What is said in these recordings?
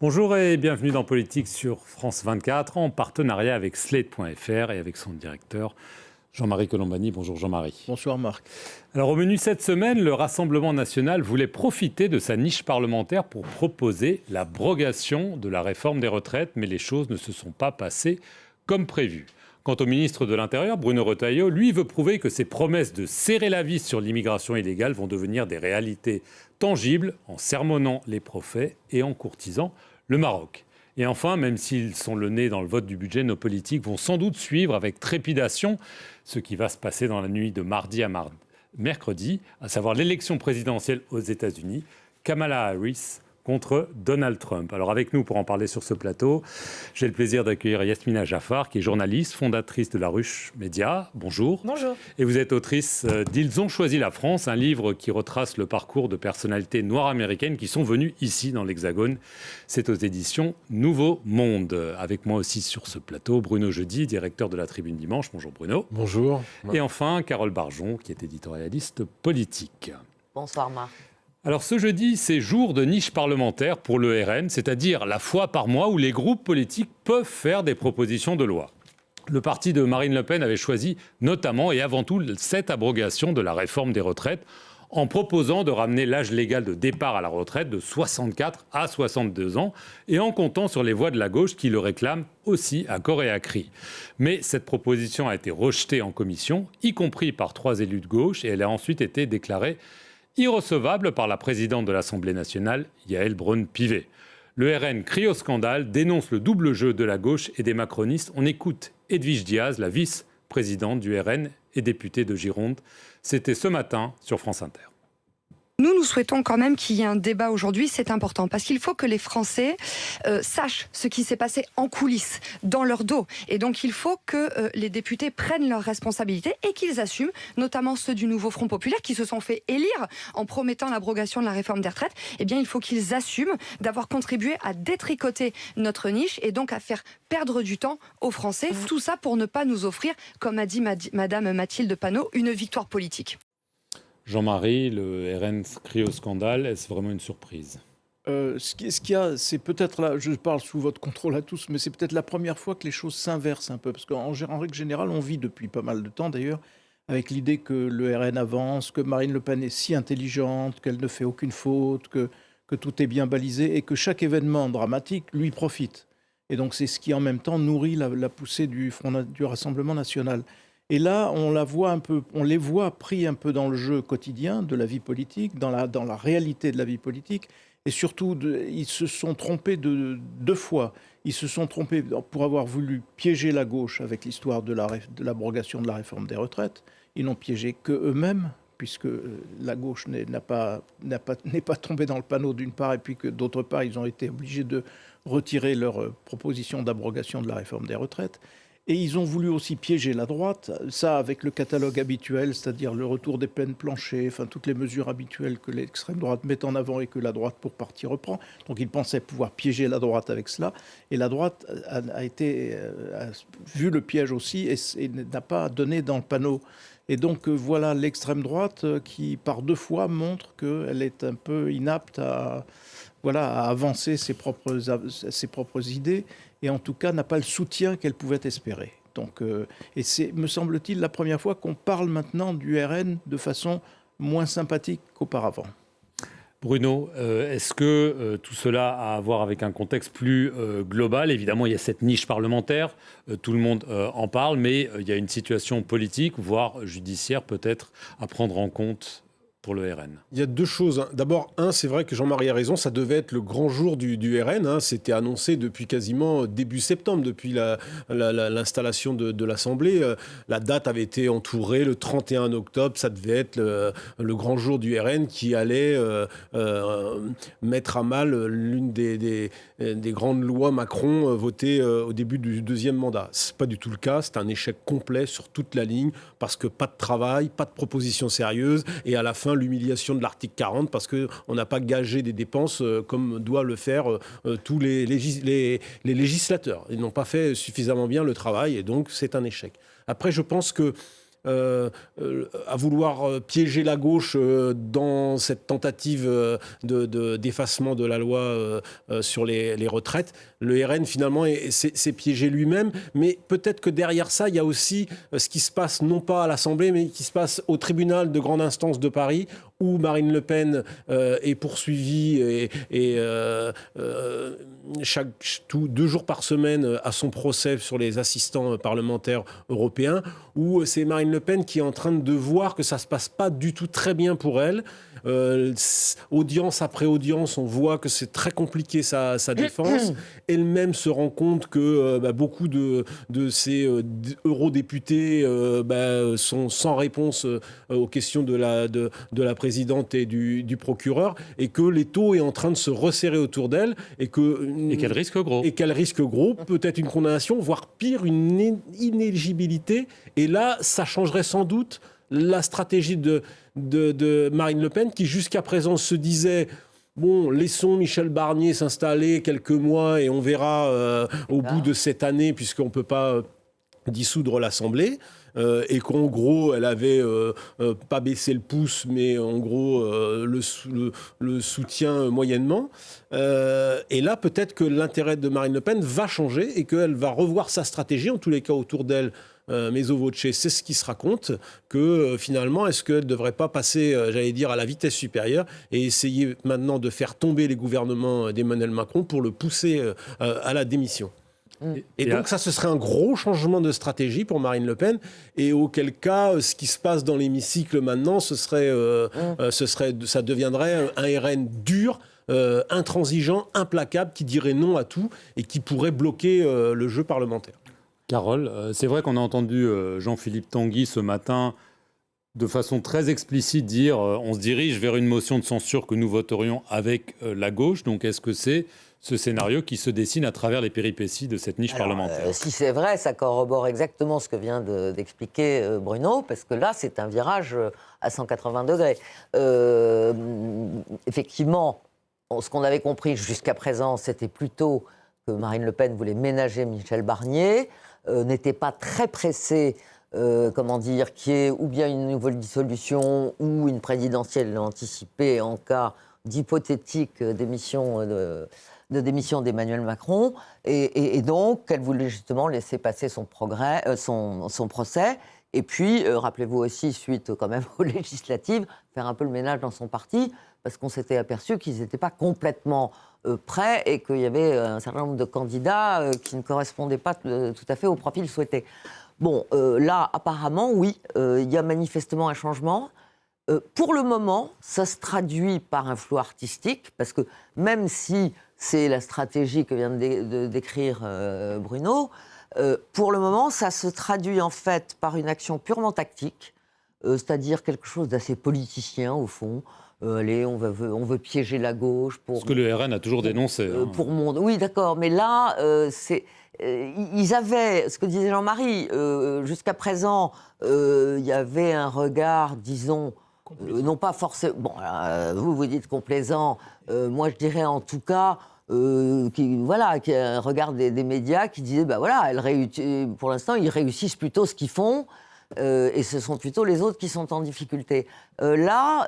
Bonjour et bienvenue dans Politique sur France 24 en partenariat avec Slate.fr et avec son directeur Jean-Marie Colombani. Bonjour Jean-Marie. Bonsoir Marc. Alors au menu cette semaine, le Rassemblement national voulait profiter de sa niche parlementaire pour proposer l'abrogation de la réforme des retraites, mais les choses ne se sont pas passées comme prévu. Quant au ministre de l'Intérieur, Bruno Retailleau, lui veut prouver que ses promesses de serrer la vis sur l'immigration illégale vont devenir des réalités tangibles en sermonnant les prophètes et en courtisant le Maroc. Et enfin, même s'ils sont le nez dans le vote du budget, nos politiques vont sans doute suivre avec trépidation ce qui va se passer dans la nuit de mardi à mercredi, à savoir l'élection présidentielle aux États-Unis, Kamala Harris contre Donald Trump. Alors avec nous pour en parler sur ce plateau, j'ai le plaisir d'accueillir Yasmina Jaffar, qui est journaliste, fondatrice de La Ruche Média. Bonjour. Bonjour. Et vous êtes autrice d'Ils ont choisi la France, un livre qui retrace le parcours de personnalités noires américaines qui sont venues ici dans l'Hexagone. C'est aux éditions Nouveau Monde. Avec moi aussi sur ce plateau, Bruno Jeudi, directeur de la Tribune Dimanche. Bonjour Bruno. Bonjour. Et enfin, Carole Barjon, qui est éditorialiste politique. Bonsoir Marc. Alors ce jeudi, c'est jour de niche parlementaire pour le RN, c'est-à-dire la fois par mois où les groupes politiques peuvent faire des propositions de loi. Le parti de Marine Le Pen avait choisi notamment et avant tout cette abrogation de la réforme des retraites en proposant de ramener l'âge légal de départ à la retraite de 64 à 62 ans et en comptant sur les voix de la gauche qui le réclament aussi à corps et à cri. Mais cette proposition a été rejetée en commission, y compris par 3 élus de gauche, et elle a ensuite été déclarée irrecevable par la présidente de l'Assemblée nationale, Yaël Braun-Pivet. Le RN crie au scandale, dénonce le double jeu de la gauche et des macronistes. On écoute Edwige Diaz, la vice-présidente du RN et députée de Gironde. C'était ce matin sur France Inter. Nous souhaitons quand même qu'il y ait un débat aujourd'hui, c'est important, parce qu'il faut que les Français sachent ce qui s'est passé en coulisses, dans leur dos. Et donc il faut que les députés prennent leurs responsabilités et qu'ils assument, notamment ceux du nouveau Front Populaire qui se sont fait élire en promettant l'abrogation de la réforme des retraites. Eh bien il faut qu'ils assument d'avoir contribué à détricoter notre niche et donc à faire perdre du temps aux Français. Tout ça pour ne pas nous offrir, comme a dit Madame Mathilde Panot, une victoire politique. Jean-Marie, le RN crie au scandale, est-ce vraiment une surprise ? Ce qu'il y a, c'est peut-être là, je parle sous votre contrôle à tous, mais c'est peut-être la première fois que les choses s'inversent un peu. Parce qu'en règle générale, on vit depuis pas mal de temps d'ailleurs, avec l'idée que le RN avance, que Marine Le Pen est si intelligente, qu'elle ne fait aucune faute, que tout est bien balisé et que chaque événement dramatique lui profite. Et donc c'est ce qui en même temps nourrit la poussée du Rassemblement national. Et là, on les voit pris un peu dans le jeu quotidien de la vie politique, dans la réalité de la vie politique. Et surtout, ils se sont trompés deux fois. Ils se sont trompés pour avoir voulu piéger la gauche avec l'histoire de l'abrogation de la réforme des retraites. Ils n'ont piégé qu'eux-mêmes, puisque la gauche n'est pas tombée dans le panneau d'une part, et puis que d'autre part, ils ont été obligés de retirer leur proposition d'abrogation de la réforme des retraites. Et ils ont voulu aussi piéger la droite, ça avec le catalogue habituel, c'est-à-dire le retour des peines planchées, enfin toutes les mesures habituelles que l'extrême droite met en avant et que la droite pour partie reprend. Donc ils pensaient pouvoir piéger la droite avec cela. Et la droite a vu le piège aussi et n'a pas donné dans le panneau. Et donc voilà l'extrême droite qui par 2 fois montre qu'elle est un peu inapte à avancer ses propres idées, et en tout cas n'a pas le soutien qu'elle pouvait espérer. Donc, et c'est, me semble-t-il, la première fois qu'on parle maintenant du RN de façon moins sympathique qu'auparavant. Bruno, est-ce que tout cela a à voir avec un contexte plus global ? Évidemment, il y a cette niche parlementaire, tout le monde en parle, mais il y a une situation politique, voire judiciaire peut-être, à prendre en compte pour le RN. Il y a 2 choses. D'abord, c'est vrai que Jean-Marie a raison, ça devait être le grand jour du RN. C'était annoncé depuis quasiment début septembre, depuis l'installation de l'Assemblée. La date avait été entourée le 31 octobre. Ça devait être le grand jour du RN qui allait mettre à mal l'une des grandes lois Macron votées au début du 2e mandat. Ce n'est pas du tout le cas. C'est un échec complet sur toute la ligne parce que pas de travail, pas de propositions sérieuses et à la fin, l'humiliation de l'article 40 parce qu'on n'a pas gagé des dépenses comme doivent le faire tous les législateurs. Ils n'ont pas fait suffisamment bien le travail et donc c'est un échec. Après, je pense que à vouloir piéger la gauche dans cette tentative d'effacement de la loi sur les retraites. Le RN, finalement, s'est piégé lui-même. Mais peut-être que derrière ça, il y a aussi ce qui se passe, non pas à l'Assemblée, mais qui se passe au tribunal de grande instance de Paris, où Marine Le Pen est poursuivie et 2 jours par semaine à son procès sur les assistants parlementaires européens, où c'est Marine Le Pen qui est en train de voir que ça ne se passe pas du tout très bien pour elle. Audience après audience, on voit que c'est très compliqué sa défense. Elle-même se rend compte que beaucoup de ces eurodéputés sont sans réponse aux questions de la présidente et du procureur, et que l'étau est en train de se resserrer autour d'elle, et qu'elle risque gros. Et qu'elle risque gros, peut-être une condamnation, voire pire, une inéligibilité. Et là, ça changerait sans doute la stratégie de Marine Le Pen, qui jusqu'à présent se disait: bon, laissons Michel Barnier s'installer quelques mois et on verra au bout de cette année, puisqu'on ne peut pas dissoudre l'Assemblée. Et qu'en gros, elle avait pas baissé le pouce, mais en gros le soutien moyennement. Et là, peut-être que l'intérêt de Marine Le Pen va changer et qu'elle va revoir sa stratégie, en tous les cas autour d'elle. Mezzo voce, c'est ce qui se raconte, que finalement, est-ce qu'elle ne devrait pas passer, j'allais dire, à la vitesse supérieure et essayer maintenant de faire tomber les gouvernements d'Emmanuel Macron pour le pousser à la démission. Et donc ça, ce serait un gros changement de stratégie pour Marine Le Pen, et auquel cas, ce qui se passe dans l'hémicycle maintenant, ça deviendrait un RN dur, intransigeant, implacable, qui dirait non à tout et qui pourrait bloquer le jeu parlementaire. Carole, c'est vrai qu'on a entendu Jean-Philippe Tanguy ce matin de façon très explicite dire on se dirige vers une motion de censure que nous voterions avec la gauche. Donc est-ce que c'est ce scénario qui se dessine à travers les péripéties de cette niche parlementaire? Si c'est vrai, ça corrobore exactement ce que vient d'expliquer Bruno, parce que là, c'est un virage à 180 degrés. Effectivement, ce qu'on avait compris jusqu'à présent, c'était plutôt que Marine Le Pen voulait ménager Michel Barnier, n'était pas très pressée, qu'il y ait ou bien une nouvelle dissolution ou une présidentielle anticipée en cas d'hypothétique démission d'Emmanuel Macron, et donc qu'elle voulait justement laisser passer son procès, et puis, rappelez-vous aussi, suite quand même aux législatives, faire un peu le ménage dans son parti, parce qu'on s'était aperçu qu'ils n'étaient pas complètement prêts et qu'il y avait un certain nombre de candidats qui ne correspondaient pas tout à fait au profil souhaité. Bon, là, apparemment, oui, il y a manifestement un changement. Pour le moment, ça se traduit par un flou artistique, parce que même si c'est la stratégie que vient de décrire Bruno, pour le moment, ça se traduit en fait par une action purement tactique, c'est-à-dire quelque chose d'assez politicien au fond. Allez, on veut piéger la gauche pour... Ce que le RN a toujours dénoncé. Oui, d'accord, mais là, ils avaient, ce que disait Jean-Marie, jusqu'à présent, il y avait un regard, disons, non pas forcément... Bon, vous dites complaisant, moi je dirais en tout cas... qui a un regard des médias qui disait pour l'instant ils réussissent plutôt ce qu'ils font et ce sont plutôt les autres qui sont en difficulté. Là,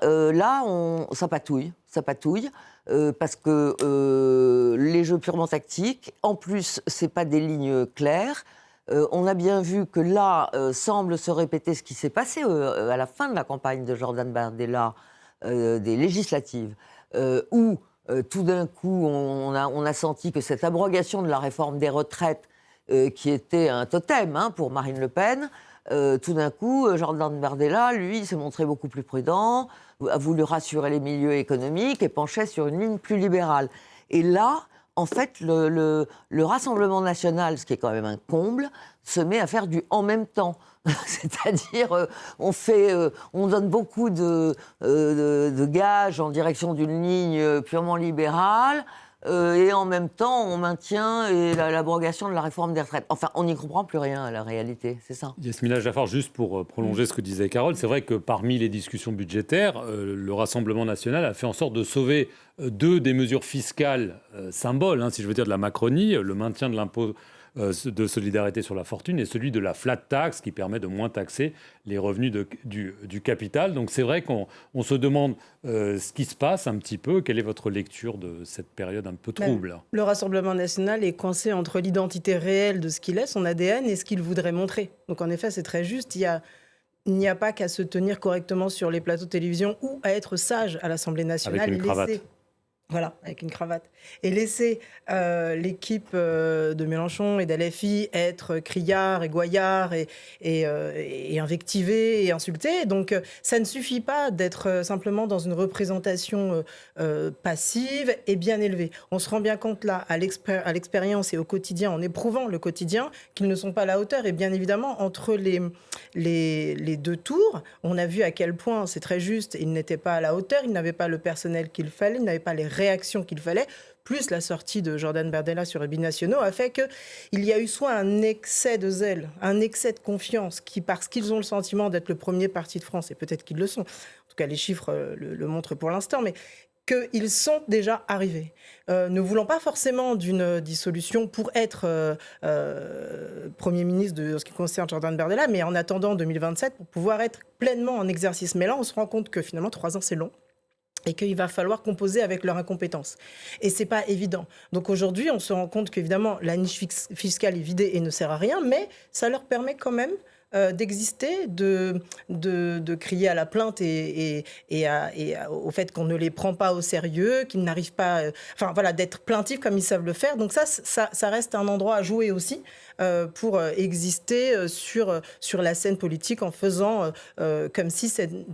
ça patouille parce que les jeux purement tactiques, en plus c'est pas des lignes claires. On a bien vu que là semble se répéter ce qui s'est passé à la fin de la campagne de Jordan Bardella des législatives où tout d'un coup, on a senti que cette abrogation de la réforme des retraites, qui était un totem pour Marine Le Pen, tout d'un coup, Jordan Bardella, lui, s'est montré beaucoup plus prudent, a voulu rassurer les milieux économiques et penchait sur une ligne plus libérale. Et là, en fait, le Rassemblement national, ce qui est quand même un comble, se met à faire du « en même temps ». C'est-à-dire, on donne beaucoup de gages en direction d'une ligne purement libérale, et en même temps, on maintient l'abrogation de la réforme des retraites. Enfin, on n'y comprend plus rien à la réalité, c'est ça. Yasmina Jaffar, juste pour prolonger ce que disait Carole, c'est vrai que parmi les discussions budgétaires, le Rassemblement national a fait en sorte de sauver deux des mesures fiscales symboles, si je veux dire, de la Macronie, le maintien de l'impôt de solidarité sur la fortune est celui de la flat tax, qui permet de moins taxer les revenus du capital. Donc c'est vrai qu'on se demande ce qui se passe un petit peu. Quelle est votre lecture de cette période un peu trouble ? Le Rassemblement national est coincé entre l'identité réelle de ce qu'il est, son ADN, et ce qu'il voudrait montrer. Donc en effet, c'est très juste. Il n'y a pas qu'à se tenir correctement sur les plateaux de télévision ou à être sage à l'Assemblée nationale. Avec une cravate. Voilà, avec une cravate. Et laisser l'équipe de Mélenchon et d'LFI être criards et goyards et invectivés et insultés. Donc ça ne suffit pas d'être simplement dans une représentation passive et bien élevée. On se rend bien compte là, à l'expérience et au quotidien, en éprouvant le quotidien, qu'ils ne sont pas à la hauteur. Et bien évidemment, entre les deux tours, on a vu à quel point, c'est très juste, ils n'étaient pas à la hauteur, ils n'avaient pas le personnel qu'il fallait, ils n'avaient pas les réactions qu'il fallait, plus la sortie de Jordan Bardella sur les binationaux a fait qu'il y a eu soit un excès de zèle, un excès de confiance, parce qu'ils ont le sentiment d'être le premier parti de France, et peut-être qu'ils le sont, en tout cas les chiffres le montrent pour l'instant, mais qu'ils sont déjà arrivés. Ne voulant pas forcément d'une dissolution pour être Premier ministre de ce qui concerne Jordan Bardella, mais en attendant 2027 pour pouvoir être pleinement en exercice. Mais là, on se rend compte que finalement, 3 ans, c'est long. Et qu'il va falloir composer avec leur incompétence. Et c'est pas évident. Donc aujourd'hui, on se rend compte qu'évidemment, la niche fiscale est vidée et ne sert à rien, mais ça leur permet quand même d'exister, de crier à la plainte et au fait qu'on ne les prend pas au sérieux, qu'ils n'arrivent pas... enfin voilà, d'être plaintifs comme ils savent le faire. Donc ça reste un endroit à jouer aussi pour exister sur la scène politique en faisant comme si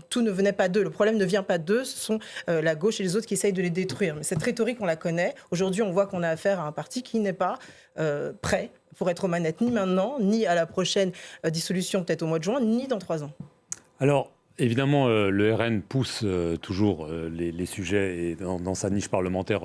tout ne venait pas d'eux. Le problème ne vient pas d'eux, ce sont la gauche et les autres qui essayent de les détruire. Mais cette rhétorique, on la connaît. Aujourd'hui, on voit qu'on a affaire à un parti qui n'est pas prêt pour être aux manettes, ni maintenant, ni à la prochaine dissolution, peut-être au mois de juin, ni dans 3 ans. Alors, évidemment, le RN pousse toujours les sujets, et dans sa niche parlementaire,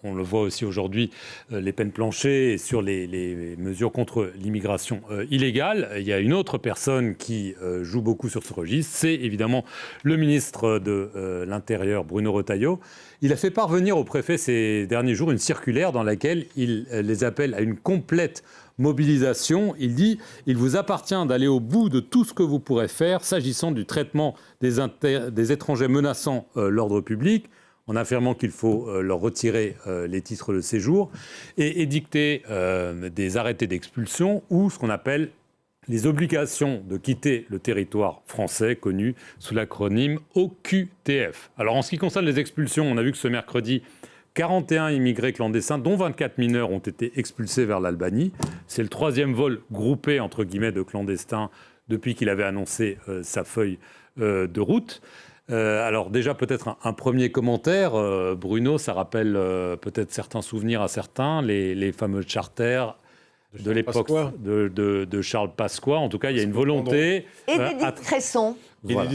on le voit aussi aujourd'hui, les peines planchées et sur les mesures contre l'immigration illégale. Il y a une autre personne qui joue beaucoup sur ce registre, c'est évidemment le ministre de l'Intérieur, Bruno Retailleau. Il a fait parvenir au préfet ces derniers jours une circulaire dans laquelle il les appelle à une complète mobilisation. Il dit « Il vous appartient d'aller au bout de tout ce que vous pourrez faire s'agissant du traitement des étrangers menaçant l'ordre public », en affirmant qu'il faut leur retirer les titres de séjour et édicter des arrêtés d'expulsion ou ce qu'on appelle les obligations de quitter le territoire français, connu sous l'acronyme OQTF. Alors en ce qui concerne les expulsions, on a vu que ce mercredi, 41 immigrés clandestins, dont 24 mineurs, ont été expulsés vers l'Albanie. C'est le 3e vol groupé, entre guillemets, de clandestins depuis qu'il avait annoncé sa feuille de route. Alors déjà, peut-être un premier commentaire. Bruno, ça rappelle peut-être certains souvenirs à certains, les fameux charters de l'époque de Charles Pasqua. En tout cas, il y a une volonté... Et d'Édith Cresson. Voilà.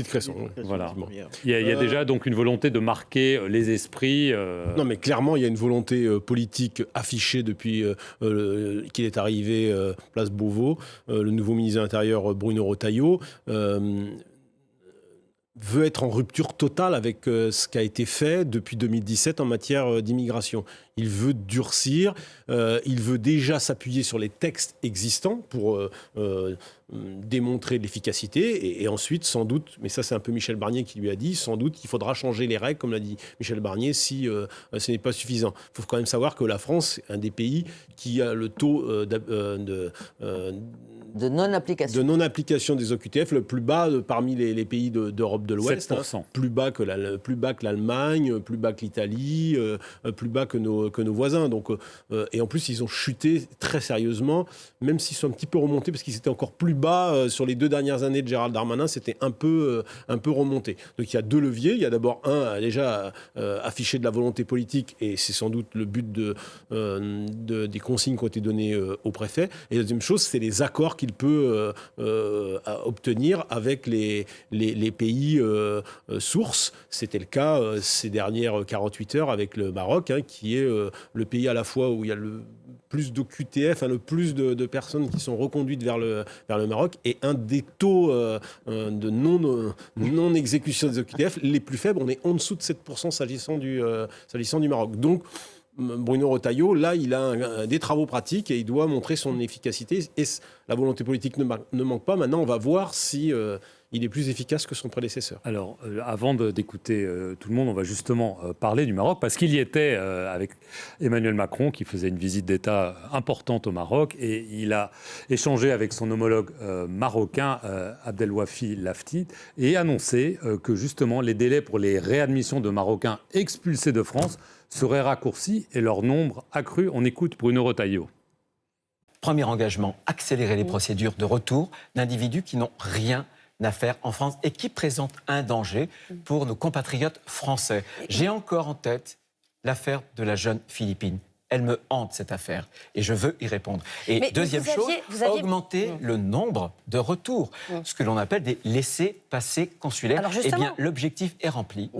Voilà. Il y a déjà donc une volonté de marquer les esprits. Non, mais clairement, il y a une volonté politique affichée depuis qu'il est arrivé place Beauvau. Le nouveau ministre de l'Intérieur, Bruno Retailleau, veut être en rupture totale avec ce qui a été fait depuis 2017 en matière d'immigration. Il veut durcir, il veut déjà s'appuyer sur les textes existants pour démontrer l'efficacité et ensuite, sans doute, mais ça c'est un peu Michel Barnier qui lui a dit, sans doute il faudra changer les règles, comme l'a dit Michel Barnier, si ce n'est pas suffisant. Il faut quand même savoir que la France est un des pays qui a le taux de non-application des OQTF le plus bas parmi les pays d'Europe de l'Ouest. 7%. Plus bas que l'Allemagne, plus bas que l'Italie, plus bas que nos voisins. Donc, et en plus, ils ont chuté très sérieusement, même s'ils sont un petit peu remontés, parce qu'ils étaient encore plus bas sur les 2 dernières années de Gérald Darmanin, c'était un peu remonté. Donc il y a 2 leviers. Il y a d'abord déjà afficher de la volonté politique, et c'est sans doute le but des consignes qui ont été données au préfet. Et la deuxième chose, c'est les accords qu'il peut obtenir avec les pays sources. C'était le cas ces dernières 48 heures avec le Maroc, qui est le pays à la fois où il y a le plus d'OQTF, le plus de personnes qui sont reconduites vers le Maroc, et un des taux de non-exécution des OQTF les plus faibles. On est en dessous de 7% s'agissant du Maroc. Donc, Bruno Retailleau, là, il a des travaux pratiques et il doit montrer son efficacité. Et la volonté politique ne manque pas. Maintenant, on va voir si il est plus efficace que son prédécesseur. Alors, avant d'écouter tout le monde, on va justement parler du Maroc, parce qu'il y était avec Emmanuel Macron, qui faisait une visite d'État importante au Maroc, et il a échangé avec son homologue marocain, Abdelwafi Lafti, et annoncé que justement les délais pour les réadmissions de Marocains expulsés de France seraient raccourcis et leur nombre accru. On écoute Bruno Retailleau. Premier engagement, accélérer les procédures de retour d'individus qui n'ont rien à faire en France et qui présentent un danger pour nos compatriotes français. J'ai encore en tête l'affaire de la jeune Philippine. Elle me hante, cette affaire, et je veux y répondre. Et Mais deuxième chose, augmenter le nombre de retours, ce que l'on appelle des laissez-passer consulaires. Alors eh justement, bien, l'objectif est rempli.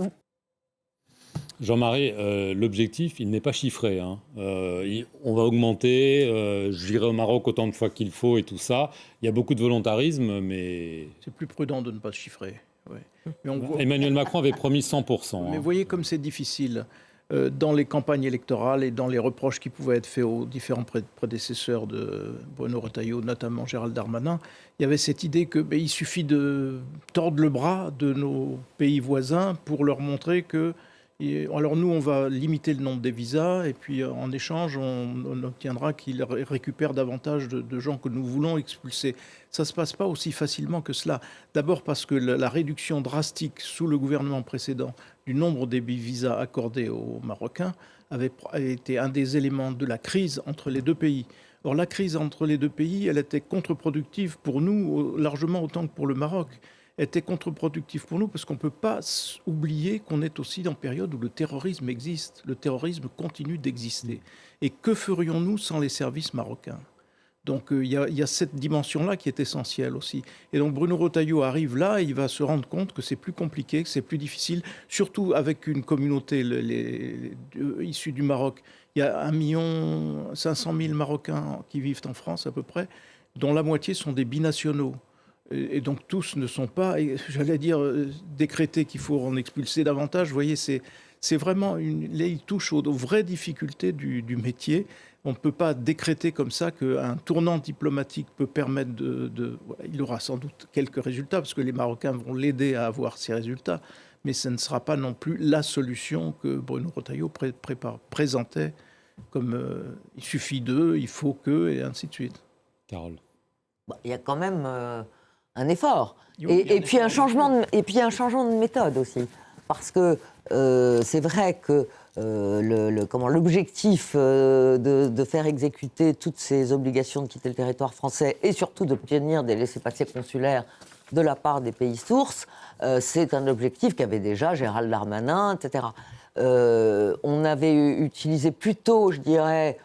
Jean-Marie, l'objectif, il n'est pas chiffré. Hein. On va augmenter, j'irai au Maroc autant de fois qu'il faut et tout ça. Il y a beaucoup de volontarisme, mais... C'est plus prudent de ne pas chiffrer. Ouais. Mais on voit- Emmanuel Macron avait promis 100%. Mais hein. vous voyez comme c'est difficile. Dans les campagnes électorales et dans les reproches qui pouvaient être faits aux différents prédécesseurs de Bruno Retailleau, notamment Gérald Darmanin, il y avait cette idée qu'il suffit de tordre le bras de nos pays voisins pour leur montrer que... Alors nous, on va limiter le nombre des visas et puis en échange, on obtiendra qu'ils récupèrent davantage de gens que nous voulons expulser. Ça ne se passe pas aussi facilement que cela. D'abord parce que la réduction drastique sous le gouvernement précédent du nombre des visas accordés aux Marocains avait été un des éléments de la crise entre les deux pays. Or, la crise entre les deux pays, elle était contre-productive pour nous largement autant que pour le Maroc. Était contre-productif pour nous parce qu'on ne peut pas oublier qu'on est aussi en période où le terrorisme existe. Le terrorisme continue d'exister. Et que ferions-nous sans les services marocains ? Donc il y a cette dimension-là qui est essentielle aussi. Et donc Bruno Retailleau arrive là et il va se rendre compte que c'est plus compliqué, que c'est plus difficile, surtout avec une communauté issue du Maroc. Il y a 1 500 000 Marocains qui vivent en France à peu près, dont la moitié sont des binationaux. Et donc tous ne sont pas, j'allais dire, décrétés qu'il faut en expulser davantage. Vous voyez, c'est vraiment, là, il touche aux vraies difficultés du métier. On ne peut pas décréter comme ça qu'un tournant diplomatique peut permettre il aura sans doute quelques résultats, parce que les Marocains vont l'aider à avoir ces résultats, mais ce ne sera pas non plus la solution que Bruno Retailleau présentait comme il suffit d'eux, il faut que, et ainsi de suite. Carole. Il y a quand même un effort. Oui, il y a Et puis un changement de méthode aussi. Parce que c'est vrai que l'objectif de faire exécuter toutes ces obligations de quitter le territoire français et surtout d'obtenir des laissez-passer consulaires de la part des pays sources, c'est un objectif qu'avait déjà Gérald Darmanin, etc. On avait utilisé plutôt, je dirais,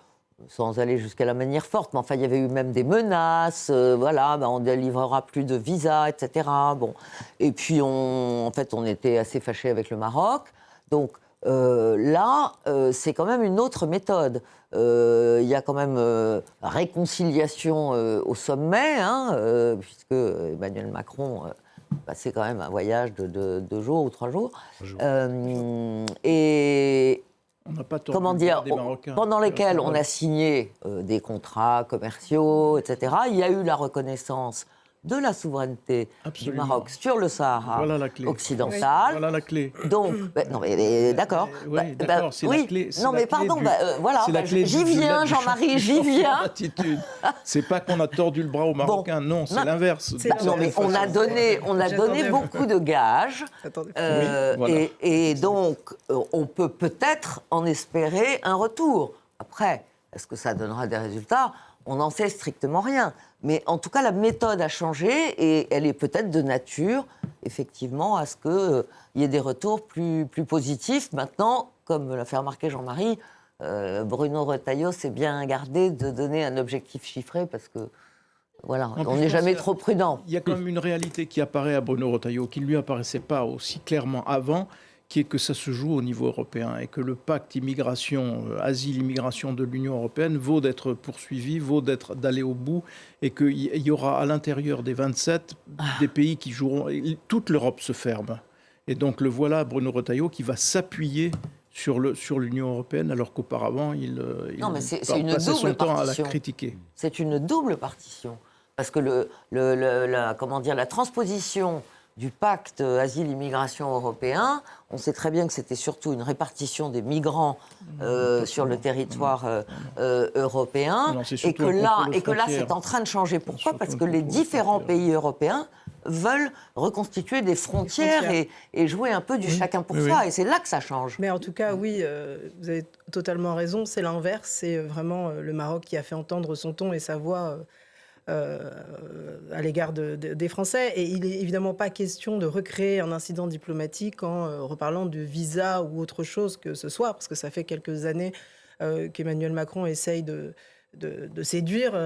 sans aller jusqu'à la manière forte, mais enfin, il y avait eu même des menaces, on ne délivrera plus de visas, etc. Bon. Et puis, on était assez fâchés avec le Maroc. Donc, là, c'est quand même une autre méthode. Il y a quand même réconciliation au sommet, puisque Emmanuel Macron passait quand même un voyage de 2 jours ou 3 jours. Et... On n'a pas Comment dire, pendant lesquels on a signé des contrats commerciaux, etc. Il y a eu la reconnaissance de la souveraineté du Maroc sur le Sahara occidental. Voilà la clé. Donc, d'accord. Oui, d'accord, c'est la clé. Non, mais pardon, j'y viens, Jean-Marie, j'y viens. C'est pas qu'on a tordu le bras aux Marocains, non, c'est l'inverse. Non, mais on a donné beaucoup de gages, et donc on peut peut-être en espérer un retour. Après, est-ce que ça donnera des résultats ? On n'en sait strictement rien. Mais en tout cas, la méthode a changé et elle est peut-être de nature, effectivement, à ce qu'il y ait des retours plus positifs. Maintenant, comme l'a fait remarquer Jean-Marie, Bruno Retailleau s'est bien gardé de donner un objectif chiffré parce que, voilà, on n'est jamais trop prudent. Il y a quand même une réalité qui apparaît à Bruno Retailleau, qui ne lui apparaissait pas aussi clairement avant, qui est que ça se joue au niveau européen et que le pacte asile-immigration de l'Union européenne vaut d'être poursuivi, vaut d'aller au bout, et qu'il y aura à l'intérieur des 27 des pays qui joueront. Toute l'Europe se ferme. Et donc le voilà, Bruno Retailleau, qui va s'appuyer sur l'Union européenne, alors qu'auparavant, il Non, mais c'est une passait son double temps à la partition. critiquer. C'est une double partition. Parce que la transposition du pacte asile-immigration européen, on sait très bien que c'était surtout une répartition des migrants sur le territoire européen, Non, c'est et surtout que un là, contrôle aux c'est en train de changer. Pourquoi ? Surtout Parce un que les contrôle aux différents frontières. pays européens veulent reconstituer des frontières et jouer un peu du chacun pour Oui, soi. oui. Et c'est là que ça change. Mais en tout cas, oui, vous avez totalement raison. C'est l'inverse. C'est vraiment le Maroc qui a fait entendre son ton et sa voix à l'égard des Français. Et il n'est évidemment pas question de recréer un incident diplomatique en reparlant de visa ou autre chose que ce soit, parce que ça fait quelques années qu'Emmanuel Macron essaye de séduire la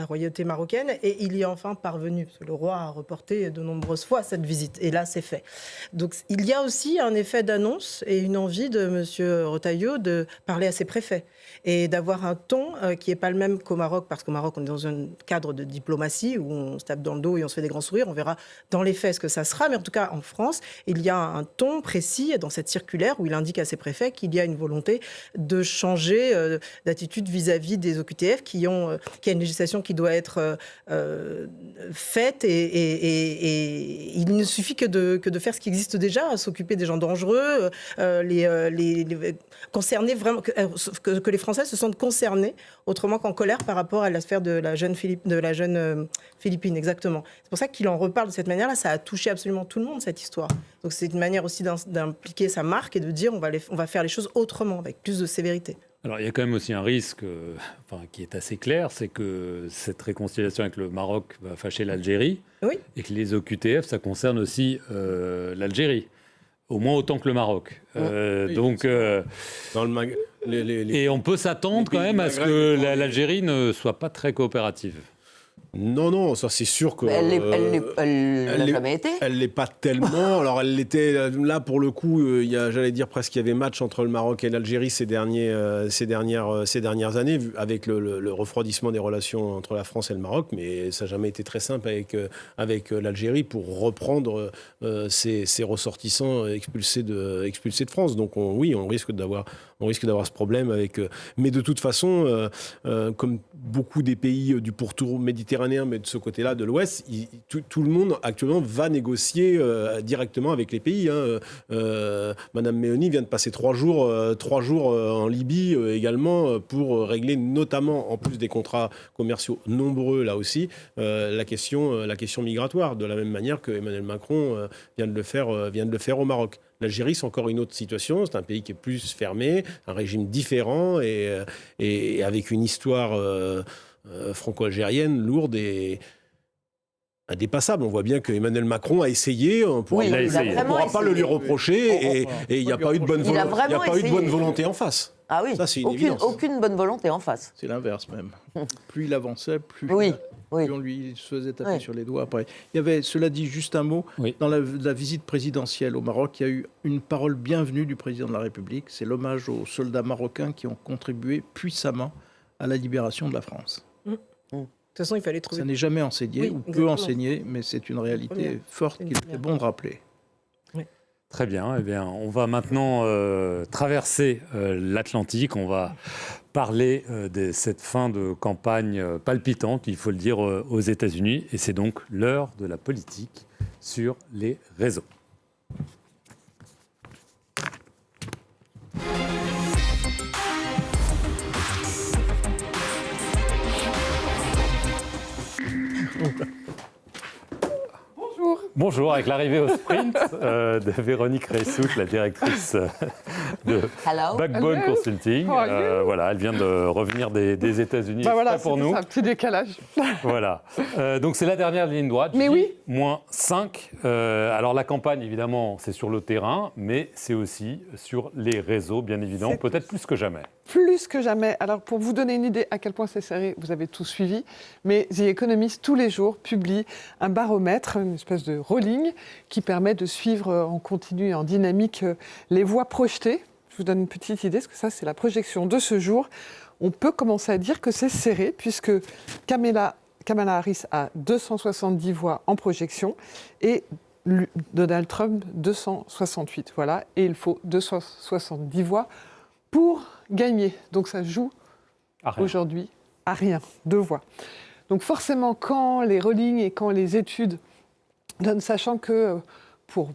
royauté marocaine, et il y est enfin parvenu, parce que le roi a reporté de nombreuses fois cette visite, et là c'est fait. Donc il y a aussi un effet d'annonce et une envie de M. Retailleau de parler à ses préfets, et d'avoir un ton qui n'est pas le même qu'au Maroc, parce qu'au Maroc on est dans un cadre de diplomatie où on se tape dans le dos et on se fait des grands sourires, on verra dans les faits ce que ça sera, mais en tout cas en France, il y a un ton précis dans cette circulaire où il indique à ses préfets qu'il y a une volonté de changer d'attitude vis-à-vis des OQTF qu'il y a une législation qui doit être faite, et il ne suffit que de faire ce qui existe déjà, s'occuper des gens dangereux, concerner vraiment, que les Français se sentent concernés autrement qu'en colère par rapport à l'affaire de la jeune Philippine, exactement. C'est pour ça qu'il en reparle de cette manière-là. Ça a touché absolument tout le monde, cette histoire. Donc c'est une manière aussi d'impliquer sa marque et de dire on va faire les choses autrement, avec plus de sévérité. Alors, il y a quand même aussi un risque qui est assez clair, c'est que cette réconciliation avec le Maroc va fâcher l'Algérie, Oui. et que les OQTF, ça concerne aussi l'Algérie, au moins autant que le Maroc. Oui, Donc, Dans le et on peut s'attendre quand même à ce que l'Algérie ne soit pas très coopérative. Non, ça c'est sûr que... Elle n'a jamais été. Elle l'est pas tellement. Alors elle l'était là pour le coup. J'allais dire presque qu'il y avait match entre le Maroc et l'Algérie ces dernières années, avec le refroidissement des relations entre la France et le Maroc. Mais ça n'a jamais été très simple avec l'Algérie pour reprendre ces ressortissants expulsés de France. Donc on risque d'avoir ce problème avec. Mais de toute façon, comme beaucoup des pays du pourtour méditerranéen, mais de ce côté-là, de l'Ouest, tout le monde actuellement va négocier directement avec les pays. Madame Méoni vient de passer 3 jours en Libye également pour régler, notamment en plus des contrats commerciaux nombreux là aussi, la question migratoire, de la même manière que Emmanuel Macron vient de le faire au Maroc. L'Algérie, c'est encore une autre situation. C'est un pays qui est plus fermé, un régime différent et avec une histoire franco-algérienne lourde et indépassable. On voit bien que Emmanuel Macron a essayé. On ne pourra pas le lui reprocher, et il n'y a pas eu de bonne volonté en face. Ah oui, ça, c'est une évidence. Aucune bonne volonté en face. C'est l'inverse même. Plus il avançait, plus on lui se faisait taper sur les doigts après. Il y avait, cela dit, juste un mot, dans la visite présidentielle au Maroc, il y a eu une parole bienvenue du président de la République. C'est l'hommage aux soldats marocains qui ont contribué puissamment à la libération de la France. De toute façon, il fallait trouver... Ça n'est jamais enseigné, ou peu exactement. enseigné, mais c'est une réalité forte qu'il est bon de rappeler. Très bien. Eh bien, on va maintenant traverser l'Atlantique. On va parler de cette fin de campagne palpitante, il faut le dire, aux États-Unis. Et c'est donc l'heure de la politique sur les réseaux. Bonjour, avec l'arrivée au sprint de Véronique Ressout, la directrice de Backbone Consulting. Voilà, elle vient de revenir des États-Unis pour nous. C'est un petit décalage. Voilà. Donc c'est la dernière ligne droite. Mais oui. Moins 5. Alors la campagne, évidemment, c'est sur le terrain, mais c'est aussi sur les réseaux, bien évidemment, peut-être plus que jamais. Plus que jamais. Alors, pour vous donner une idée à quel point c'est serré, vous avez tout suivi, mais The Economist, tous les jours, publie un baromètre, une espèce de rolling, qui permet de suivre en continu et en dynamique les voix projetées. Je vous donne une petite idée, parce que ça, c'est la projection de ce jour. On peut commencer à dire que c'est serré, puisque Kamala Harris a 270 voix en projection, et Donald Trump 268. Voilà, et il faut 270 voix pour gagner. Donc ça joue aujourd'hui à rien, 2 voix. Donc forcément, quand les Rolling et quand les études donnent, sachant que, pour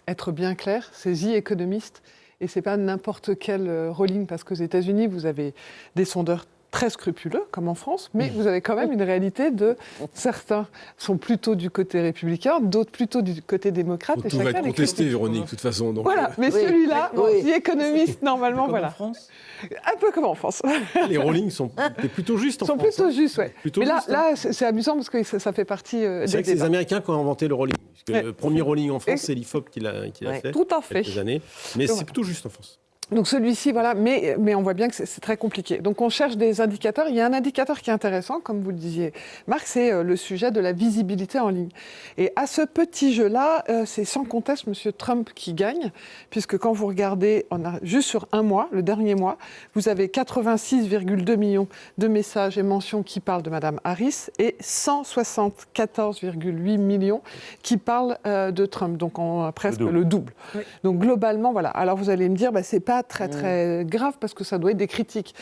être bien clair, c'est The Economist, et c'est pas n'importe quel Rolling, parce qu'aux États-Unis, vous avez des sondeurs très scrupuleux, comme en France, mais vous avez quand même une réalité de certains sont plutôt du côté républicain, d'autres plutôt du côté démocrate. Tout va être contesté, Véronique, de toute façon. Donc, voilà, mais oui, celui-là, oui. The Economist, normalement, Comme voilà. en France. Un peu comme en France. les Rolling sont plutôt justes en Ils sont France. plutôt justes, ouais. Plutôt Mais là, justes, hein. là c'est amusant parce que ça fait partie C'est des vrai que c'est les débats. Américains qui ont inventé le rolling. Parce que Ouais. le premier rolling en France, Et- c'est l'IFOP qui l'a Ouais. fait. Tout à fait. Quelques années. Mais Voilà. c'est plutôt juste en France. Donc celui-ci, voilà, mais on voit bien que c'est très compliqué. Donc on cherche des indicateurs. Il y a un indicateur qui est intéressant, comme vous le disiez, Marc, c'est le sujet de la visibilité en ligne. Et à ce petit jeu-là, c'est sans conteste M. Trump qui gagne, puisque quand vous regardez, on a juste sur un mois, le dernier mois, vous avez 86,2 millions de messages et mentions qui parlent de Mme Harris et 174,8 millions qui parlent de Trump, donc presque le double. Oui. Donc globalement, voilà. Alors vous allez me dire, c'est pas très grave parce que ça doit être des critiques.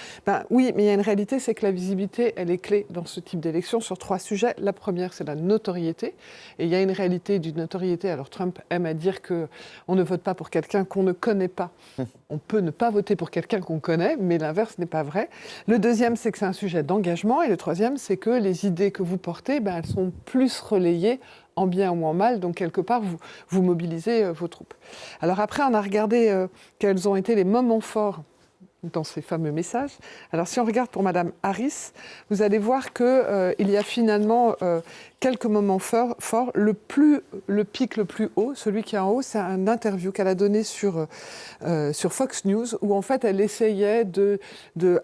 Oui, mais il y a une réalité, c'est que la visibilité, elle est clé dans ce type d'élection sur 3 sujets. La première, c'est la notoriété. Et il y a une réalité d'une notoriété. Alors Trump aime à dire qu'on ne vote pas pour quelqu'un qu'on ne connaît pas. On peut ne pas voter pour quelqu'un qu'on connaît, mais l'inverse n'est pas vrai. Le deuxième, c'est que c'est un sujet d'engagement. Et le troisième, c'est que les idées que vous portez, elles sont plus relayées en bien ou en mal, donc quelque part, vous mobilisez vos troupes. Alors après, on a regardé quels ont été les moments forts dans ces fameux messages. Alors si on regarde pour Mme Harris, vous allez voir qu'il y a finalement quelques moments forts. Le pic le plus haut, celui qui est en haut, c'est un interview qu'elle a donné sur Fox News, où en fait elle essayait de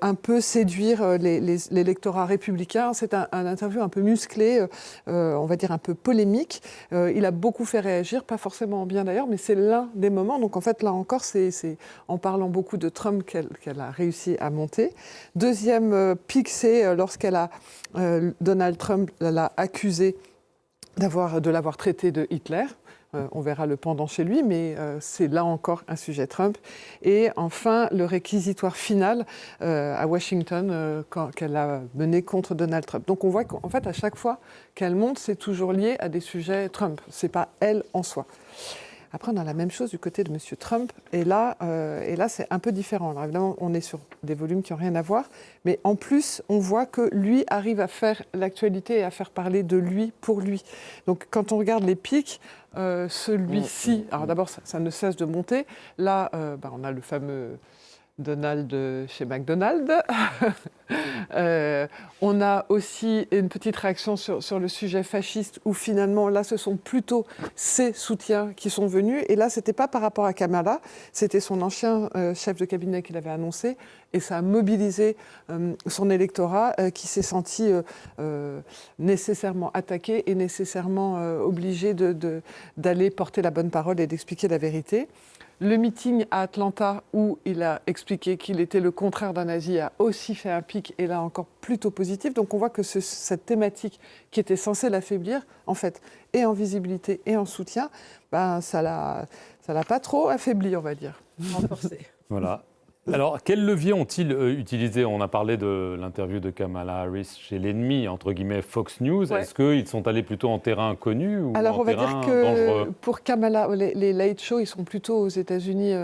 un peu séduire l'électorat républicain. C'est un interview un peu musclé, on va dire un peu polémique. Il a beaucoup fait réagir, pas forcément bien d'ailleurs, mais c'est l'un des moments. Donc en fait là encore, c'est en parlant beaucoup de Trump qu'elle a réussi à monter. Deuxième pic, c'est lorsqu'elle a Donald Trump l'a accusé de l'avoir traité de Hitler. On verra le pendant chez lui, mais c'est là encore un sujet Trump. Et enfin, le réquisitoire final à Washington qu'elle a mené contre Donald Trump. Donc on voit qu'en fait, à chaque fois qu'elle monte, c'est toujours lié à des sujets Trump. C'est pas elle en soi. Après, on a la même chose du côté de M. Trump. Et là c'est un peu différent. Alors évidemment, on est sur des volumes qui n'ont rien à voir. Mais en plus, on voit que lui arrive à faire l'actualité et à faire parler de lui pour lui. Donc quand on regarde les pics, celui-ci... Alors d'abord, ça ne cesse de monter. Là, on a le fameux Donald chez McDonald's. On a aussi une petite réaction sur le sujet fasciste où finalement, là, ce sont plutôt ses soutiens qui sont venus. Et là, ce n'était pas par rapport à Kamala, c'était son ancien chef de cabinet qui l'avait annoncé. Et ça a mobilisé son électorat qui s'est senti nécessairement attaqué et nécessairement obligé d'aller porter la bonne parole et d'expliquer la vérité. Le meeting à Atlanta, où il a expliqué qu'il était le contraire d'un nazi, a aussi fait un pic, et là encore plutôt positif. Donc on voit que cette thématique qui était censée l'affaiblir, en fait, et en visibilité et en soutien, ça l'a pas trop affaibli, on va dire. Renforcé. Voilà. Alors, quels leviers ont-ils utilisés? On a parlé de l'interview de Kamala Harris chez l'ennemi, entre guillemets, Fox News. Ouais. Est-ce qu'ils sont allés plutôt en terrain inconnu ou Alors, en on va terrain dire que dangereux? pour Kamala, les late shows, ils sont plutôt aux États-Unis,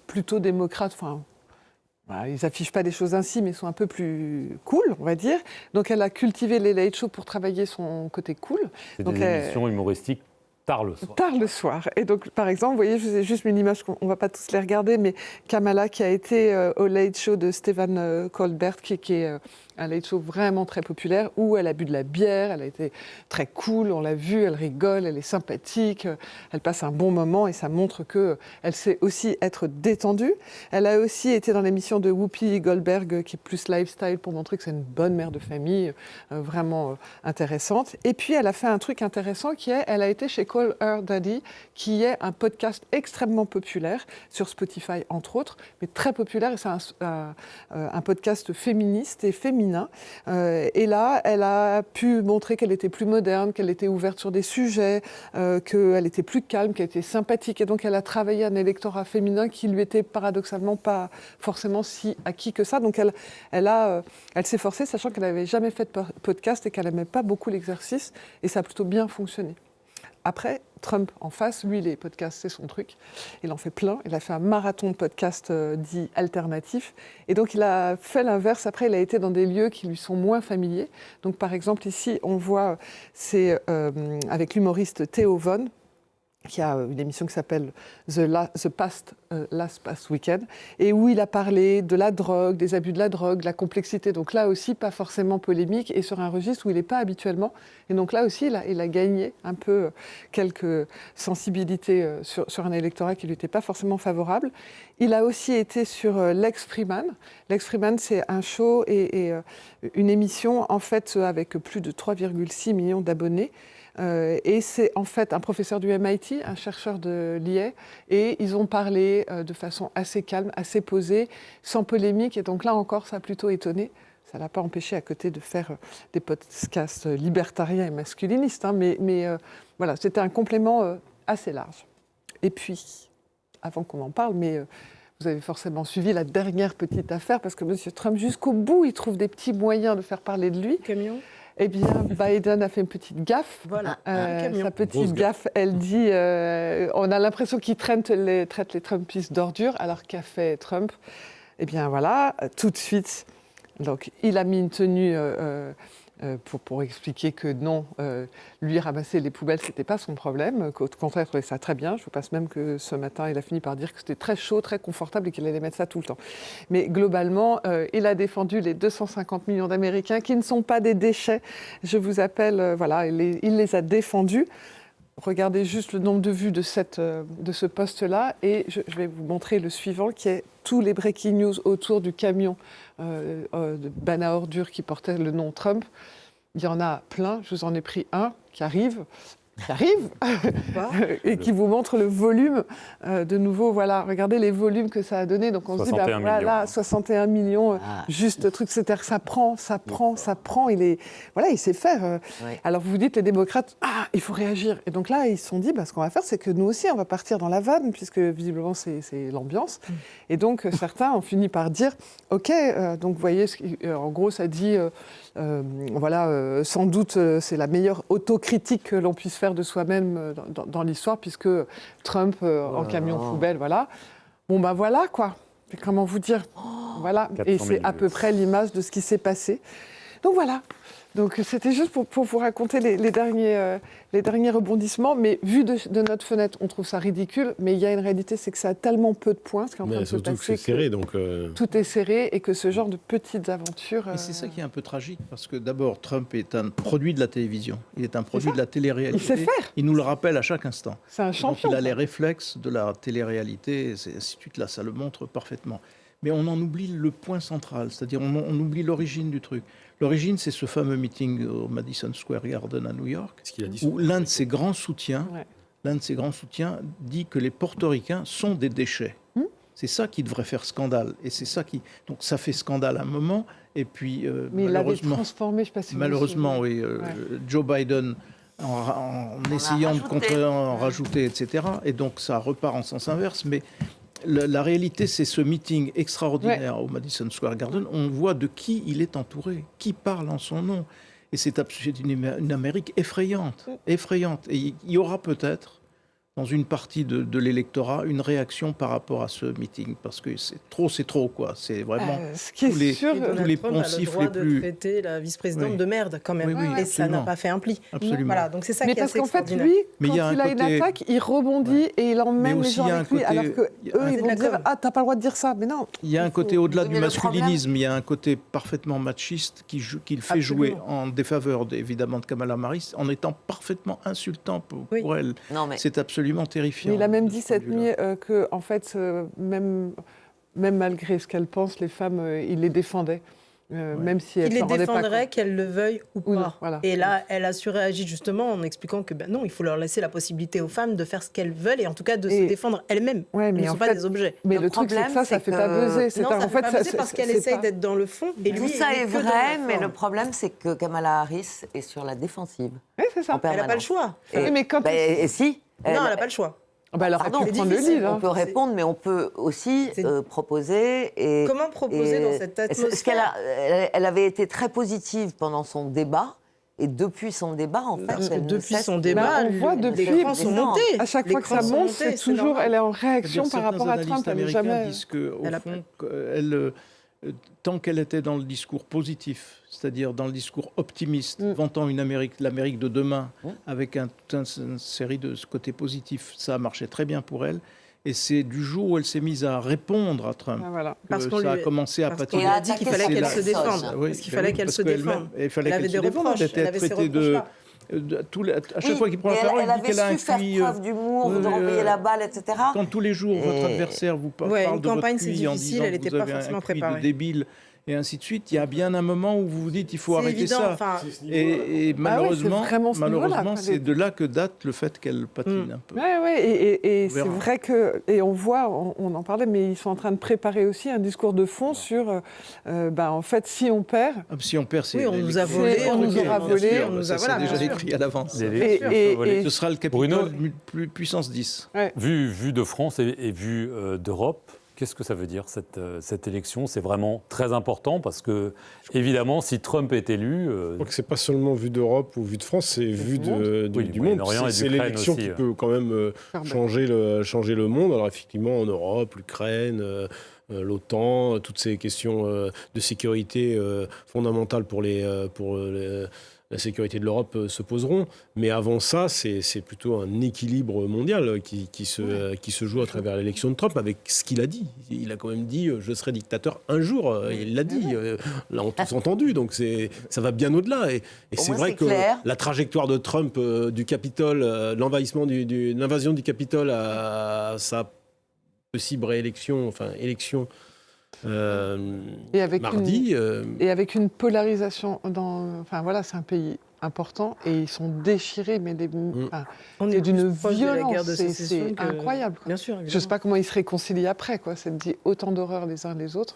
plutôt démocrates. Enfin, ils n'affichent pas des choses ainsi, mais sont un peu plus cool, on va dire. Donc, elle a cultivé les late shows pour travailler son côté cool. C'est Donc, des émissions humoristiques tard le soir. Tard le soir. Et donc, par exemple, vous voyez, je vous ai juste mis une image, on ne va pas tous les regarder, mais Kamala qui a été au late show de Stephen Colbert, qui est un late show vraiment très populaire, où elle a bu de la bière, elle a été très cool, on l'a vu, elle rigole, elle est sympathique, elle passe un bon moment et ça montre qu'elle sait aussi être détendue. Elle a aussi été dans l'émission de Whoopi Goldberg, qui est plus lifestyle, pour montrer que c'est une bonne mère de famille, vraiment intéressante. Et puis, elle a fait un truc intéressant qui est, elle a été chez Call Her Daddy, qui est un podcast extrêmement populaire sur Spotify, entre autres, mais très populaire. Et c'est un podcast féministe et féminin. Et là, elle a pu montrer qu'elle était plus moderne, qu'elle était ouverte sur des sujets, qu'elle était plus calme, qu'elle était sympathique. Et donc, elle a travaillé un électorat féminin qui lui était paradoxalement pas forcément si acquis que ça. Donc, elle s'est forcée, sachant qu'elle n'avait jamais fait de podcast et qu'elle n'aimait pas beaucoup l'exercice. Et ça a plutôt bien fonctionné. Après, Trump en face, lui, les podcasts, c'est son truc. Il en fait plein. Il a fait un marathon de podcasts dit alternatifs. Et donc, il a fait l'inverse. Après, il a été dans des lieux qui lui sont moins familiers. Donc, par exemple, ici, on voit, c'est avec l'humoriste Theo Von, qui a une émission qui s'appelle The Past Last Weekend, et où il a parlé de la drogue, des abus de la drogue, de la complexité. Donc là aussi, pas forcément polémique, et sur un registre où il n'est pas habituellement. Et donc là aussi, il a gagné un peu quelques sensibilités sur un électorat qui ne lui était pas forcément favorable. Il a aussi été sur Lex Fridman. Lex Fridman, c'est un show et une émission, en fait, avec plus de 3,6 millions d'abonnés. Et c'est en fait un professeur du MIT, un chercheur de l'IA, et ils ont parlé de façon assez calme, assez posée, sans polémique, et donc là encore, ça a plutôt étonné. Ça ne l'a pas empêché à côté de faire des podcasts libertariens et masculinistes, hein, mais voilà, c'était un complément assez large. Et puis, avant qu'on en parle, mais vous avez forcément suivi la dernière petite affaire, parce que M. Trump, jusqu'au bout, il trouve des petits moyens de faire parler de lui. Camion. Eh bien, Biden a fait une petite gaffe. Voilà, sa petite gaffe, elle dit, on a l'impression qu'il traite les Trumpistes d'ordures, alors qu'a fait Trump? Eh bien voilà, tout de suite, donc il a mis une tenue pour expliquer que non, lui ramasser les poubelles, c'était pas son problème, qu'au contraire, il trouvait ça très bien. Je vous passe même que ce matin, il a fini par dire que c'était très chaud, très confortable et qu'il allait mettre ça tout le temps. Mais globalement, il a défendu les 250 millions d'Américains qui ne sont pas des déchets. Je vous appelle, voilà, il les a défendus. Regardez juste le nombre de vues de ce post-là et je vais vous montrer le suivant qui est tous les breaking news autour du camion de banne à ordures qui portait le nom Trump. Il y en a plein, je vous en ai pris un qui arrive et qui vous montre le volume. De nouveau, voilà, regardez les volumes que ça a donné. Donc on se dit, bah, voilà, 61 millions, juste truc, c'est-à-dire que ça prend. Il sait faire. Oui. Alors vous vous dites, les démocrates, il faut réagir. Et donc là, ils se sont dit, bah, ce qu'on va faire, c'est que nous aussi, on va partir dans la vanne, puisque visiblement, c'est l'ambiance. Et donc certains ont fini par dire, OK, donc vous voyez, en gros, ça dit, sans doute, c'est la meilleure autocritique que l'on puisse faire de soi-même dans l'histoire, puisque Trump en camion poubelle, voilà. Bon, ben voilà, quoi. Et comment vous dire? Voilà. Et c'est à peu près l'image de ce qui s'est passé. Donc voilà. Donc c'était juste pour vous raconter les derniers rebondissements. Mais vu de notre fenêtre, on trouve ça ridicule. Mais il y a une réalité, c'est que ça a tellement peu de points. Ce qui est en train de se passer, que c'est serré, donc... Tout est serré et que ce genre de petites aventures... Et c'est ça qui est un peu tragique, parce que d'abord, Trump est un produit de la télévision. Il est un produit de la télé-réalité. Il sait faire. Il nous le rappelle à chaque instant. C'est un champion. Donc, il a les réflexes de la télé-réalité, et ainsi de suite. Là, ça le montre parfaitement. Mais on en oublie le point central, c'est-à-dire on oublie l'origine du truc. L'origine, c'est ce fameux meeting au Madison Square Garden à New York, où l'un de ses grands soutiens dit que les Portoricains sont des déchets. C'est ça qui devrait faire scandale. Et c'est ça qui... Donc ça fait scandale à un moment, et puis mais il l'avait transformé, je ne sais pas si malheureusement, oui, Joe Biden... En essayant de en rajouter, etc. Et donc ça repart en sens inverse, mais... La réalité, c'est ce meeting extraordinaire au Madison Square Garden. On voit de qui il est entouré, qui parle en son nom. Et c'est une Amérique effrayante, effrayante. Et il y aura peut-être, dans une partie de l'électorat, une réaction par rapport à ce meeting. Parce que c'est trop, quoi. C'est vraiment tous les poncifs les plus... de traiter la vice-présidente de merde, quand même. Oui, et ça n'a pas fait un pli. Absolument. Voilà, donc c'est ça qui est assez extraordinaire. Mais parce qu'en fait, lui, quand il a une attaque, il rebondit et il emmène les gens avec lui. Alors qu'eux, ils vont dire « Ah, t'as pas le droit de dire ça ». Mais non. Il y a un côté, au-delà du masculinisme, il y a un côté parfaitement machiste qu'il fait jouer en défaveur, évidemment, de Kamala Harris, en étant parfaitement insultant pour elle. C'est absolument terrifiant. Mais il a même dit cette nuit que, en fait, même malgré ce qu'elle pense, les femmes, il les défendait. même si elle Il les s'en rendait pas défendrait, compte. qu'elles le veuillent ou Ou non, pas. voilà. Et là, elle a surréagi justement en expliquant que non, il faut leur laisser la possibilité aux femmes de faire ce qu'elles veulent et en tout cas de se défendre elles-mêmes. Ouais, Elles mais ne en sont pas fait- des objets. Mais Le le truc, c'est que problème, ça c'est fait pas que- buzzer. Non, ça fait pas buzzer parce qu'elle essaye d'être dans le fond. Et lui, Tout ça il est que dans la vrai, mais forme. le problème, c'est que Kamala Harris est sur la défensive. Oui, c'est ça. en Elle n'a pas le permanence. choix. Oui, mais quand Et si Non, elle n'a pas le choix. bah, elle aurait Pardon, pu prendre le difficile. lead. on Hein. peut répondre, mais on peut aussi C'est- proposer. Et, Comment proposer dans cette atmosphère elle avait été très positive pendant son débat, et depuis son débat, en fait, Parce que elle ne depuis cesse son de- débat, on voit depuis- les crans sont montés. À chaque fois que ça Les crans sont monte, montés, c'est toujours, normal. elle est en C'est-à-dire réaction par rapport à certains Trump. Elle n'est analystes américains jamais. disent qu'au Elle a fond, tant qu'elle était dans le discours positif, c'est-à-dire dans le discours optimiste, vantant l'Amérique de demain, avec une série de ce côté positif, ça a marché très bien pour elle. Et c'est du jour où elle s'est mise à répondre à Trump Ah, voilà. que Parce qu'on ça a lui- commencé à Parce pâtir. qu'on lui a dit qu'il fallait C'est qu'elle la se personne. défende. Oui, Parce qu'il ben fallait oui, qu'elle parce se qu'elle-même, défende. il fallait Elle avait qu'elle des se défende. reproches. Elle était Elle avait ces traitée de... reproches-là. À chaque Oui, fois qu'il prend mais la parole, elle il dit avait qu'elle a un su faire QI. preuve d'humour, de renvoyer la balle, etc. Quand tous les jours, votre Et- adversaire vous Ouais, parle une de votre campagne, c'est QI en difficile, disant elle que était vous pas avez un forcément QI de préparée. débile, et ainsi de suite, il y a bien un moment où vous vous dites il faut C'est arrêter évident. ça. Enfin, Et malheureusement, vraiment ce niveau-là, malheureusement quoi. c'est de là que date le fait qu'elle patine un peu. Oui, et On c'est verra. vrai que, et on voit, on en parlait, mais ils sont en train de préparer aussi un discours de fond sur, en fait, si on perd, Ah, si on perd, c'est Oui, on les- nous a les- volé, les- on nous bien aura sûr, volé, bien on nous sûr, a- ça, voilà, c'est déjà bien sûr. écrit à l'avance. et- Ce sera le Bruno- Capitole puissance 10. Vu de France et vu d'Europe, qu'est-ce que ça veut dire cette élection? C'est vraiment très important parce que, évidemment, si Trump est élu, Je crois que c'est pas seulement vu d'Europe ou vu de France, c'est vu du monde. Oui, du du monde. Moyen-Orient et C'est d'Ukraine l'élection aussi, qui peut quand même changer le monde. Alors effectivement, en Europe, l'Ukraine, l'OTAN, toutes ces questions de sécurité fondamentales pour la sécurité de l'Europe se poseront. Mais avant ça, c'est plutôt un équilibre mondial qui se joue à travers l'élection de Trump, avec ce qu'il a dit. Il a quand même dit « je serai dictateur un jour ». Il l'a dit, là on tous entendu, donc ça va bien au-delà. Et c'est moins, vrai c'est que clair. la trajectoire de Trump du Capitole, l'invasion du Capitole à sa possible réélection, élection et avec mardi... et avec une polarisation enfin voilà, c'est un pays important et ils sont déchirés, mais on c'est est d'une plus proche de la guerre violence, de sécession c'est que- incroyable. Bien sûr, Je ne sais pas comment ils se réconcilient après, quoi. Ça dit autant d'horreurs les uns les autres.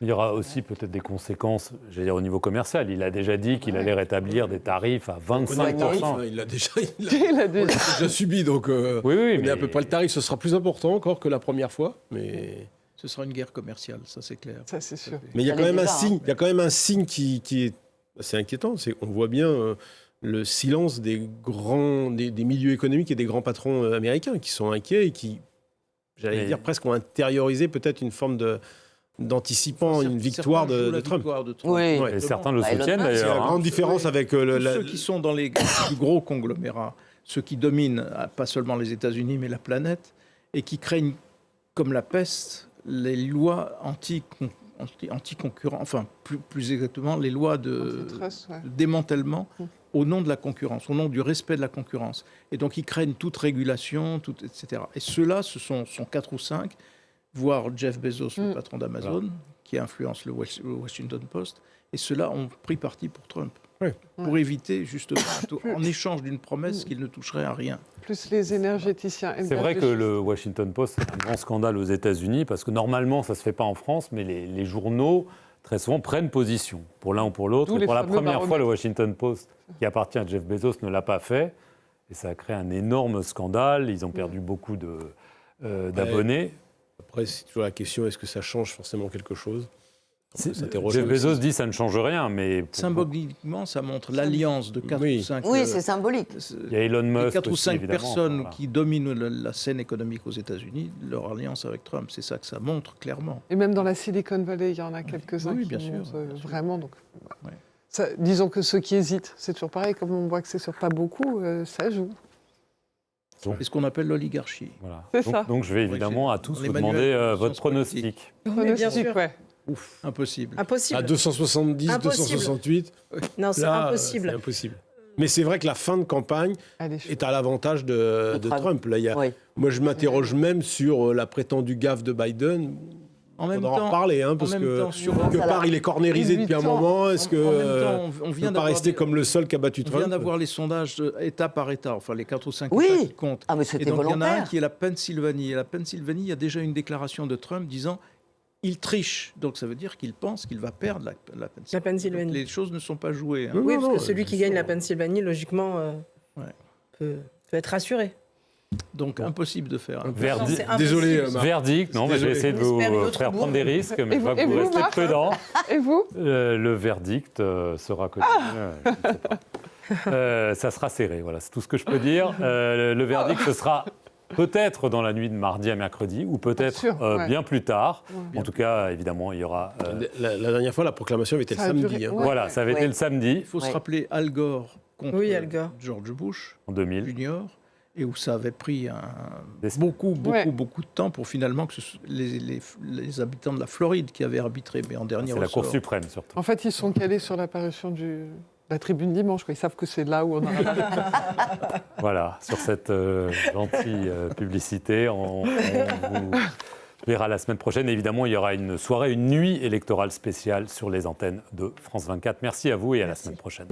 il y aura aussi peut-être des conséquences, j'allais dire, au niveau commercial. Il a déjà dit qu'il allait rétablir des tarifs à 25%. Il l'a déjà, Il a dit- on l'a déjà subi, donc Oui, on est mais à peu près le tarif. Ce sera plus important encore que la première fois, mais Ce sera une guerre commerciale, ça c'est clair. Ça, c'est sûr. il y a Ça quand l'est même un déjà, signe. Il y a quand même un signe qui est assez inquiétant. On voit bien le silence des milieux économiques et des grands patrons américains qui sont inquiets et qui, j'allais Mais- dire, presque ont intériorisé peut-être une forme d'anticipant une victoire Certains jouent de la Trump. victoire de Trump. Oui. Ouais. et certains le Bah, Elon soutiennent Musk. C'est la d'ailleurs. hein. grande différence avec Tous ceux qui sont dans les plus gros conglomérats, ceux qui dominent pas seulement les États-Unis mais la planète, et qui craignent comme la peste les lois anti-concurrents, enfin plus exactement les lois de Antitrust, ouais. démantèlement au nom de la concurrence, au nom du respect de la concurrence. Et donc ils craignent toute régulation, etc. Et ceux-là, ce sont 4 ou 5, voire Jeff Bezos, le patron d'Amazon, qui influence le Washington Post, et ceux-là ont pris parti pour Trump. Oui. Pour éviter justement, en échange d'une promesse, qu'il ne toucherait à rien. Plus les énergéticiens. C'est vrai que le Washington Post, c'est un grand scandale aux États-Unis, parce que normalement, ça ne se fait pas en France, mais les journaux, très souvent, prennent position pour l'un ou pour l'autre. D'où Et les pour la fameux première fois, baromètres. le Washington Post, qui appartient à Jeff Bezos, ne l'a pas fait. Et ça a créé un énorme scandale. Ils ont perdu beaucoup d'abonnés. Après, c'est toujours la question, est-ce que ça change forcément quelque chose? On peut C'est- s'interroger Jeff aussi. Bezos dit que ça ne change rien, mais Symboliquement, ça montre l'alliance de 4 Oui. ou 5... Oui, c'est symbolique. il y a Elon Musk 4 ou aussi, 5 évidemment. personnes Voilà. qui dominent la scène économique aux États-Unis, leur alliance avec Trump, c'est ça que ça montre clairement. Et même dans la Silicon Valley, il y en a quelques-uns Oui, qui bien sûr, montent, bien sûr. vraiment. Donc, Ouais. disons que ceux qui hésitent, c'est toujours pareil. Comme on voit que c'est sur pas beaucoup, ça joue. C'est ce qu'on appelle l'oligarchie. Voilà. C'est donc, ça. donc je vais évidemment à tous les vous manuels demander de votre sciences politiques. pronostic. Oui, bien Pronostic, sûr. ouais. Impossible. Impossible. À 270, Impossible. 268, Non, c'est là, impossible. c'est impossible. Mais c'est vrai que la fin de campagne Allez, est à l'avantage de Trump. Trump. Là, Oui. moi, je m'interroge même sur la prétendue gaffe de Biden. En même On en temps, reparler, hein, parce même que temps, sur- quelque part, il est cornérisé depuis un moment. Est-ce que En même temps, on ne vient peut pas d'avoir rester des- comme le seul qui a battu On Trump? vient d'avoir les sondages État par État, enfin les 4 ou 5 Oui. États qui comptent. Ah, mais Et c'était donc il y en a un volontaire. qui est la Pennsylvanie. Et la Pennsylvanie, il y a déjà une déclaration de Trump disant il triche. Donc ça veut dire qu'il pense qu'il va perdre la Pennsylvanie. La Pennsylvanie. Donc, les choses ne sont pas jouées. hein. Non, Oui, non, parce que non, celui qui gagne la Pennsylvanie, logiquement, Ouais. peut être rassuré. Donc impossible de faire. Verdict. C'est impossible. Désolé, Marc. Verdict, non, mais je vais essayer de On vous espère une autre faire prendre des risques, mais Et je vois vous- que et vous vous, restez Marc prudent. Et vous? Le verdict sera connu. Je ne sais pas. Ça sera serré, voilà, c'est tout ce que je peux dire. Le verdict, ce sera peut-être dans la nuit de mardi à mercredi, ou peut-être Sûr, ouais. bien plus tard. En tout cas, évidemment, il y aura... La dernière fois, la proclamation avait été le Ça a samedi. duré, hein. ouais. Voilà, ça avait Ouais. été le samedi, Il faut se Ouais. rappeler Al Gore contre Oui, Al Gore. George Bush en 2000. Junior, et où ça avait pris Des- beaucoup Ouais. de temps pour finalement que les habitants de la Floride qui avaient arbitré, mais en dernier C'est la ressort. Cour suprême, surtout. En fait, ils sont calés sur l'apparition de la tribune dimanche. Quoi. Ils savent que c'est là où on aura Voilà, sur cette gentille publicité, on vous verra la semaine prochaine. Évidemment, il y aura une soirée, une nuit électorale spéciale sur les antennes de France 24. Merci à vous et à la semaine prochaine.